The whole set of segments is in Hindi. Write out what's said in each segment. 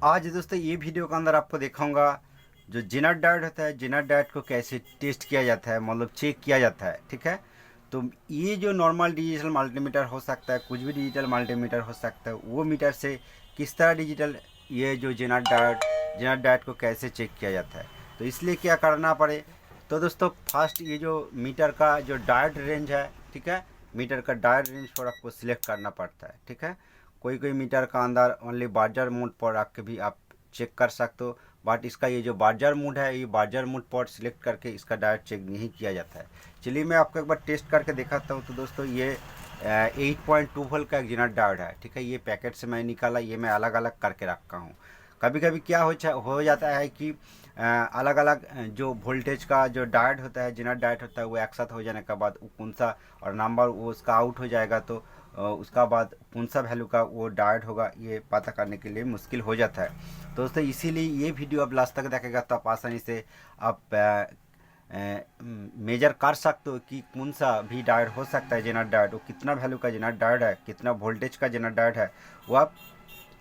आज दोस्तों ये वीडियो के अंदर आपको दिखाऊंगा जो जेनर डायोड होता है, जेनर डायोड को कैसे टेस्ट किया जाता है, मतलब चेक किया जाता है। ठीक है, तो ये जो नॉर्मल डिजिटल मल्टीमीटर हो सकता है, कुछ भी डिजिटल मल्टीमीटर हो सकता है, वो मीटर से किस तरह डिजिटल ये जो जेनर डायोड को कैसे चेक किया जाता है। तो इसलिए क्या करना पड़े, तो दोस्तों फर्स्ट ये जो मीटर का जो डायोड रेंज है, ठीक है, मीटर का डायोड रेंज पर आपको सिलेक्ट करना पड़ता है। ठीक है, कोई कोई मीटर का अंदर ओनली बार्जर मोड पर रख के भी आप चेक कर सकते हो, बट इसका ये जो बार्जर मोड है, ये बार्जर मोड पर सिलेक्ट करके इसका डायोड चेक नहीं किया जाता है। चलिए मैं आपको एक बार टेस्ट करके दिखाता हूँ। तो दोस्तों ये 8.2 वोल्ट का एक जेनर डायोड है। ठीक है, ये पैकेट से मैं निकाला, ये मैं अलग अलग करके रखा हूँ। कभी कभी क्या हो जाता है कि अलग अलग जो वोल्टेज का जो डायोड होता है, जेनर डायोड होता है, वो एक साथ हो जाने के बाद वो कौन सा और नंबर वो उसका आउट हो जाएगा, तो उसका बाद कौन सा वैल्यू का वो डायोड होगा, ये पता करने के लिए मुश्किल हो जाता है। तो दोस्तों इसीलिए ये वीडियो आप लास्ट तक देखेगा तो आप आसानी से आप मेजर कर सकते हो कि कौन सा भी डायोड हो सकता है, जेनर डायोड, वो कितना वैल्यू का जेनर डायोड है, कितना वोल्टेज का जेनर डायोड है, वो आप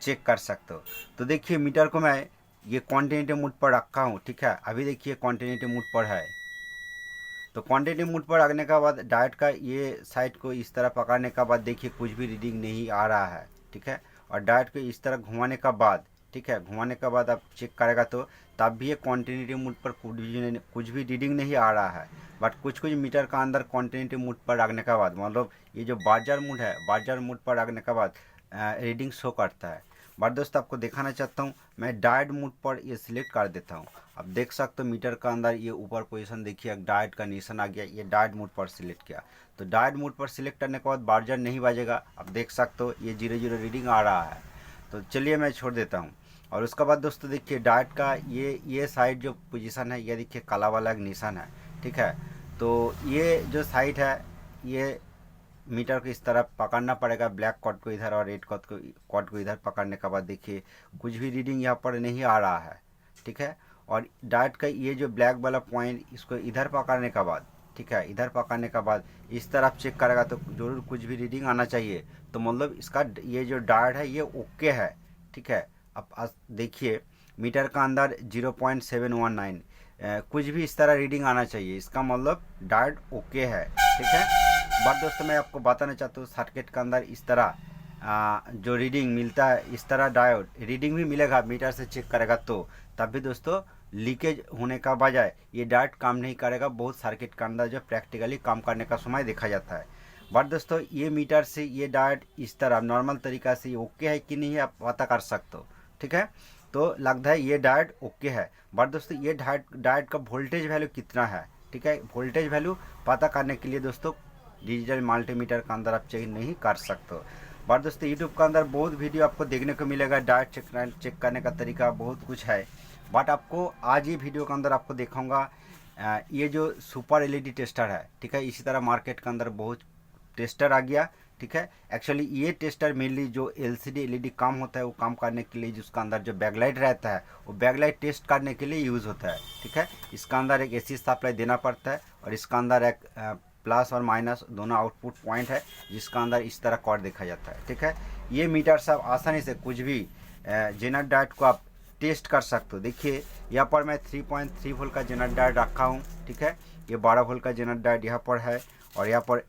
चेक कर सकते हो। तो देखिए मीटर को मैं ये क्वांटिटी मोड पर रखा हूँ। ठीक है, अभी देखिए क्वांटिटी मोड पर है। तो क्वांटिटी मोड पर रखने के बाद डायोड का ये साइड को इस तरह पकड़ने के बाद देखिए कुछ भी रीडिंग नहीं आ रहा है। ठीक है, और डायोड को इस तरह घुमाने के बाद, ठीक है, घुमाने के बाद आप चेक करेगा तो तब भी ये क्वांटिटी मोड पर कुछ भी रीडिंग नहीं आ रहा है। बट कुछ कुछ मीटर का अंदर क्वांटिटी मोड पर रखने के बाद, मतलब ये जो बार्जर मोड है, बार्जर मोड पर रखने के बाद रीडिंग शो करता है। बट दोस्तों आपको दिखाना चाहता हूँ, मैं डायोड मोड पर ये सिलेक्ट कर देता हूँ। अब देख सकते हो मीटर का अंदर ये ऊपर पोजीशन देखिए, डायोड का निशान आ गया, ये डायोड मोड पर सिलेक्ट किया। तो डायोड मोड पर सिलेक्ट करने के बाद बार्जर नहीं बजेगा। अब देख सकते हो ये 0 0 रीडिंग आ रहा है। तो चलिए मैं छोड़ देता हूँ। और उसके बाद दोस्तों देखिए डायोड का ये साइड जो पोजीशन है, ये देखिए काला वाला एक निशान है। ठीक है, तो ये जो साइड है, ये मीटर को इस तरह पकड़ना पड़ेगा, ब्लैक कॉर्ड को इधर और रेड कॉर्ड को इधर पकड़ने के बाद देखिए कुछ भी रीडिंग यहाँ पर नहीं आ रहा है। ठीक है, और डायोड का ये जो ब्लैक वाला पॉइंट, इसको इधर पकड़ने के बाद, ठीक है, इधर पकड़ने के बाद इस तरफ चेक करेगा तो जरूर कुछ भी रीडिंग आना चाहिए। तो मतलब इसका ये जो डायोड है ये ओके है। ठीक है, अब देखिए मीटर का अंदर 0.719 कुछ भी इस तरह रीडिंग आना चाहिए, इसका मतलब डायोड ओके है। ठीक है, बट दोस्तों मैं आपको बताना चाहता हूँ सर्किट के अंदर इस तरह जो रीडिंग मिलता है, इस तरह डायोड रीडिंग भी मिलेगा, मीटर से चेक करेगा तो तब भी दोस्तों लीकेज होने का बजाय ये डायोड काम नहीं करेगा। बहुत सर्किट के अंदर जो प्रैक्टिकली काम करने का समय देखा जाता है। बट दोस्तों ये मीटर से ये डायोड इस तरह नॉर्मल तरीका से ये ओके है कि नहीं है आप पता कर सकते हो। ठीक है, तो लगता है ये डायोड ओके है। बट दोस्तों ये डायोड का वोल्टेज वैल्यू कितना है, ठीक है, वोल्टेज वैल्यू पता करने के लिए दोस्तों डिजिटल मल्टीमीटर के अंदर आप चेक नहीं कर सकते हो। बट दोस्तों यूट्यूब के अंदर बहुत वीडियो आपको देखने को मिलेगा, डायोड चेक करने का तरीका बहुत कुछ है। बट आपको आज ये वीडियो के अंदर आपको दिखाऊंगा ये जो सुपर एलईडी टेस्टर है। ठीक है, इसी तरह मार्केट के अंदर बहुत टेस्टर आ गया। ठीक है, एक्चुअली ये टेस्टर मेनली जो एलसीडी एलईडी काम होता है वो काम करने के लिए, जिसका अंदर जो बैकलाइट रहता है वो बैकलाइट टेस्ट करने के लिए यूज़ होता है। ठीक है, इसका अंदर एक एसी सप्लाई देना पड़ता है और इसका अंदर एक प्लस और माइनस दोनों आउटपुट पॉइंट है, जिसका अंदर इस तरह कॉर्ड देखा जाता है। ठीक है, ये मीटर सब आसानी से कुछ भी जेनर डायोड को आप टेस्ट कर सकते हो। देखिए यहाँ पर मैं 3.3 वोल्ट का जेनर डायोड रखा हूँ। ठीक है, ये 12 वोल्ट का जेनर डायोड यहाँ पर है और यहाँ पर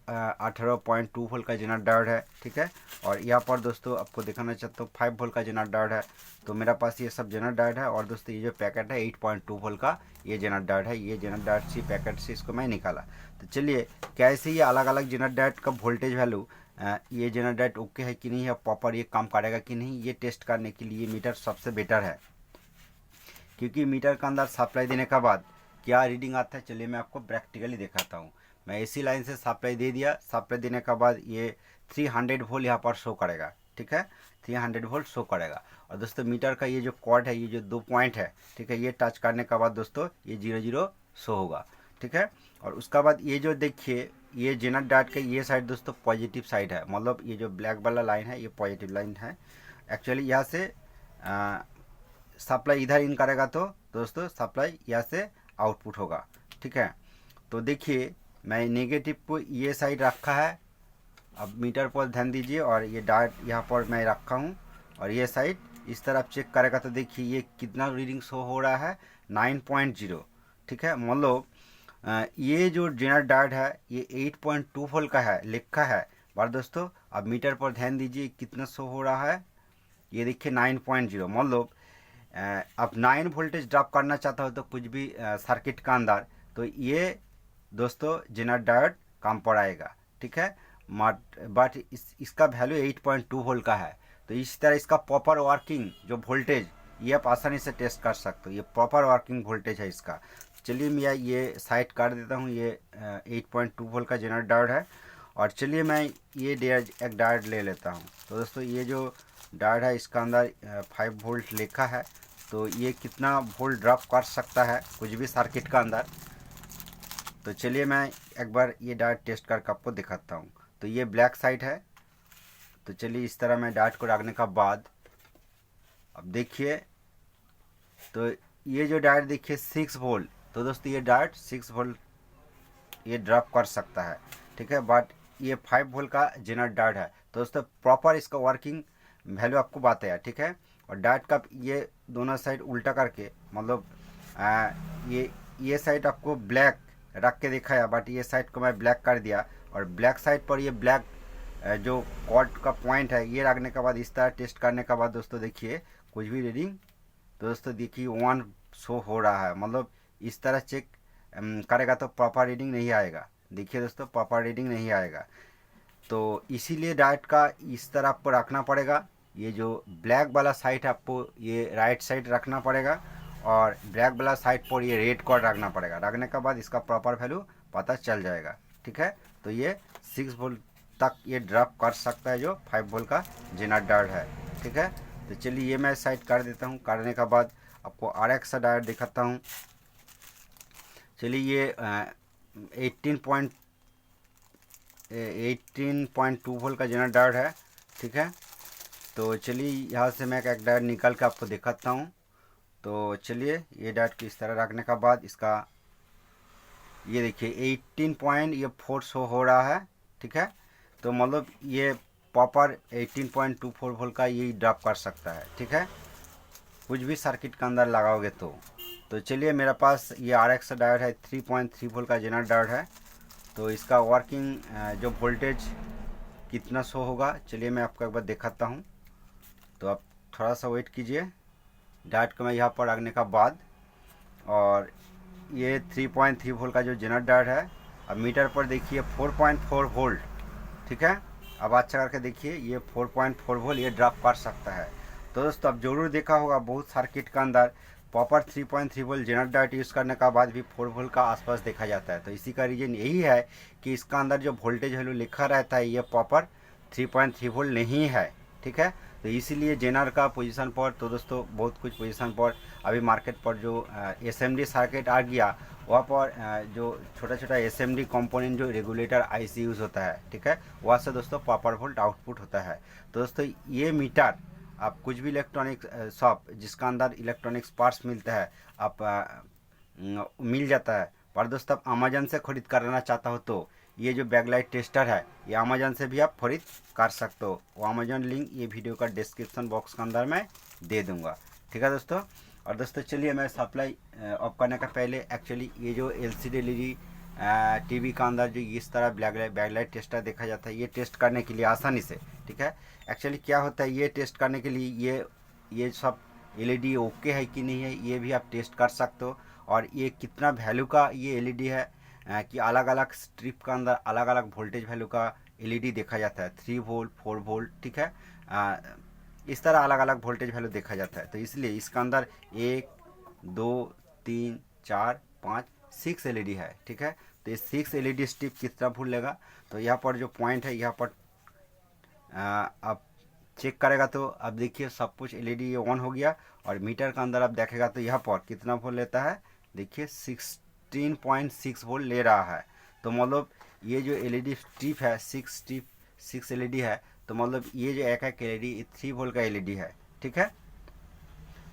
18.2 वोल्ट का जेनर डायोड है। ठीक है, और यहाँ पर दोस्तों आपको दिखाना चाहता हूँ 5 वोल्ट का जेनर डायोड है। तो मेरा पास ये सब जेनर डायोड है। और दोस्तों ये जो पैकेट है 8.2 वोल्ट का ये जेनर डायोड है, ये जेनर डायोड से पैकेट से इसको मैं निकाला। तो चलिए कैसे ये अलग अलग जेनर डायोड का वोल्टेज वैल्यू, ये जेनर डायोड ओके है कि नहीं है, प्रॉपर ये काम करेगा कि नहीं, ये टेस्ट करने के लिए मीटर सबसे बेटर है। क्योंकि मीटर के अंदर सप्लाई देने के बाद क्या रीडिंग आता है, चलिए मैं आपको प्रैक्टिकली दिखाता हूँ। मैं एसी लाइन से सप्लाई दे दिया, सप्लाई देने के बाद ये 300 वोल्ट यहाँ पर शो करेगा। ठीक है, 300 वोल्ट शो करेगा। और दोस्तों मीटर का ये जो कॉर्ड है, ये जो 2 पॉइंट है, ठीक है, ये टच करने के बाद दोस्तों ये 0 0 शो होगा। ठीक है, और उसके बाद ये जो देखिए ये जेनर डायोड का ये साइड दोस्तों पॉजिटिव साइड है, मतलब ये जो ब्लैक वाला लाइन है ये पॉजिटिव लाइन है। एक्चुअली यहाँ से सप्लाई इधर इन करेगा तो दोस्तों सप्लाई यहाँ से आउटपुट होगा। ठीक है, तो देखिए मैं नेगेटिव को ये साइड रखा है, अब मीटर पर ध्यान दीजिए, और ये डायोड यहाँ पर मैं रखा हूँ और ये साइड इस तरह आप चेक करेगा तो देखिए ये कितना रीडिंग शो हो रहा है 9.0। ठीक है, मतलब ये जो जेनर डायोड है ये 8.2 वोल्ट का है लिखा है। बार दोस्तों अब मीटर पर ध्यान दीजिए कितना शो हो रहा है, ये देखिए 9.0। मतलब अब 9 वोल्टेज ड्रॉप करना चाहता हो तो कुछ भी सर्किट का अंदर, तो ये दोस्तों जेनर डायोड काम पर आएगा। ठीक है, बट इसका वैल्यू 8.2 वोल्ट का है। तो इस तरह इसका प्रॉपर वर्किंग जो वोल्टेज ये आप आसानी से टेस्ट कर सकते हो, ये प्रॉपर वर्किंग वोल्टेज है इसका। चलिए मैं ये साइड कर देता हूँ, ये 8.2 वोल्ट का जेनर डायोड है। और चलिए मैं ये एक डायोड ले लेता हूँ। तो दोस्तों ये जो डायोड है इसका अंदर 5 वोल्ट लिखा है, तो ये कितना वोल्ट ड्रॉप कर सकता है कुछ भी सर्किट का अंदर। तो चलिए मैं एक बार ये डायोड टेस्ट करके आपको दिखाता हूँ। तो ये ब्लैक साइड है, तो चलिए इस तरह मैं डायोड को रखने का बाद अब देखिए, तो ये जो डायोड देखिए 6 वोल्ट, तो दोस्तों ये डायोड 6 वोल्ट ये ड्रॉप कर सकता है। ठीक है, बट ये 5 वोल्ट का जेनर डायोड है। तो दोस्तों प्रॉपर इसका वर्किंग वैल्यू आपको बताया। ठीक है, और डायोड का ये दोनों साइड उल्टा करके, मतलब ये साइड आपको ब्लैक रख के दिखाया, बट ये साइड को मैं ब्लैक कर दिया। और ब्लैक साइड पर ये ब्लैक जो कॉर्ड का पॉइंट है ये रखने के बाद इस तरह टेस्ट करने के बाद दोस्तों देखिए कुछ भी रीडिंग, तो दोस्तों देखिए 1 शो हो रहा है। मतलब इस तरह चेक करेगा तो प्रॉपर रीडिंग नहीं आएगा। देखिए दोस्तों प्रॉपर रीडिंग नहीं आएगा, तो इसीलिए डायोड का इस तरह आपको रखना पड़ेगा। ये जो ब्लैक वाला साइड आपको ये राइट साइड रखना पड़ेगा, और ब्लैक वाला साइड पर ये रेड कॉर्ड रखना पड़ेगा। रखने के बाद इसका प्रॉपर वैल्यू पता चल जाएगा। ठीक है, तो ये 6 वोल्ट तक ये ड्रॉप कर सकता है जो 5 वोल्ट का जेनर डायोड है। ठीक है, तो चलिए ये मैं साइड कर देता हूँ। करने के बाद आपको और एक सा डायोड दिखाता हूँ। चलिए ये 18.2 वोल्ट का जेनर डायोड है। ठीक है, तो चलिए यहाँ से मैं एक डायोड निकाल के आपको दिखाता हूँ। तो चलिए ये डायोड को इस तरह रखने का बाद इसका ये देखिए 18.4 शो हो रहा है। ठीक है, तो मतलब ये प्रॉपर 18.24 वोल्ट का ये ड्रॉप कर सकता है। ठीक है, कुछ भी सर्किट के अंदर लगाओगे तो चलिए मेरे पास ये RX डायोड है 3.3 वोल्ट का जेनर डायोड है। तो इसका वर्किंग जो वोल्टेज कितना शो होगा चलिए मैं आपको एक बार दिखाता हूँ। तो आप थोड़ा सा वेट कीजिए। डायोड को मैं यहाँ पर रखने का बाद, और ये 3.3 वोल्ट का जो जेनर डायोड है, अब मीटर पर देखिए 4.4 वोल्ट। ठीक है, अब अच्छा करके देखिए ये 4.4 वोल्ट ये ड्रॉप कर सकता है। तो दोस्तों अब जरूर देखा होगा बहुत सर्किट के अंदर proper 3.3 volt zener diode use करने का बाद भी 4 वोल्ट का आसपास देखा जाता है। तो इसी का रीज़न यही है कि इसका अंदर जो वोल्टेज वैल्यू लिखा रहता है ये प्रॉपर 3.3 वोल्ट नहीं है। ठीक है, तो इसीलिए जेनर का पोजीशन पर, तो दोस्तों बहुत कुछ पोजीशन पर अभी मार्केट पर जो SMD सर्किट आ गया वहाँ पर जो छोटा छोटा SMD कंपोनेंट जो रेगुलेटर IC यूज़ होता है। ठीक है, वहाँ से दोस्तों प्रॉपर वोल्ट आउटपुट होता है। तो दोस्तों ये मीटर आप कुछ भी इलेक्ट्रॉनिक शॉप जिसका अंदर इलेक्ट्रॉनिक्स पार्ट्स मिलता है आप मिल जाता है। पर दोस्तों आप अमेजन से खरीद करना चाहता हो तो ये जो बैकलाइट टेस्टर है ये अमेजन से भी आप खरीद कर सकते हो। वो अमेजन लिंक ये वीडियो का डिस्क्रिप्शन बॉक्स के अंदर मैं दे दूंगा। ठीक है दोस्तों, और दोस्तों चलिए मैं सप्लाई ऑफ करने का पहले एक्चुअली ये जो LCD LED TV का अंदर जो इस तरह बैकलाइट टेस्टर देखा जाता है ये टेस्ट करने के लिए आसानी से। ठीक है, एक्चुअली क्या होता है ये टेस्ट करने के लिए ये सब LED ओके है कि नहीं है ये भी आप टेस्ट कर सकते हो। और ये कितना वैल्यू का ये LED है कि अलग अलग स्ट्रिप का अंदर अलग अलग वोल्टेज वैल्यू का LED देखा जाता है, 3 वोल्ट 4 वोल्ट। ठीक है, इस तरह अलग अलग वोल्टेज वैल्यू देखा जाता है। तो इसलिए इसका अंदर 1 2 3 4 5 6 LED है। ठीक है, तो ये 6 LED स्ट्रिप कितना वोल्ट लेगा, तो यहाँ पर जो पॉइंट है यहाँ पर आप चेक करेगा तो अब देखिए सब कुछ LED ये ऑन हो गया, और मीटर के अंदर आप देखेगा तो यहाँ पर कितना वोल्ट लेता है देखिए 16.6 वोल्ट ले रहा है। तो मतलब ये जो LED स्ट्रिप है 6 LED है, तो मतलब ये जो एक LED 3 वोल्ट का LED है। ठीक है,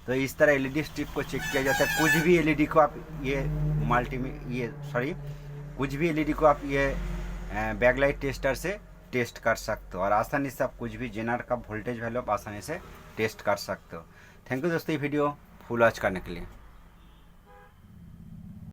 तो इस तरह LED स्ट्रिप को चेक किया जाता है। कुछ भी LED को आप ये कुछ भी LED को आप ये बैकलाइट टेस्टर से टेस्ट कर सकते हो, और आसानी से आप कुछ भी जेनर का वोल्टेज वैल्यू आप आसानी से टेस्ट कर सकते हो। थैंक यू दोस्तों ये वीडियो फुल वॉच करने के लिए।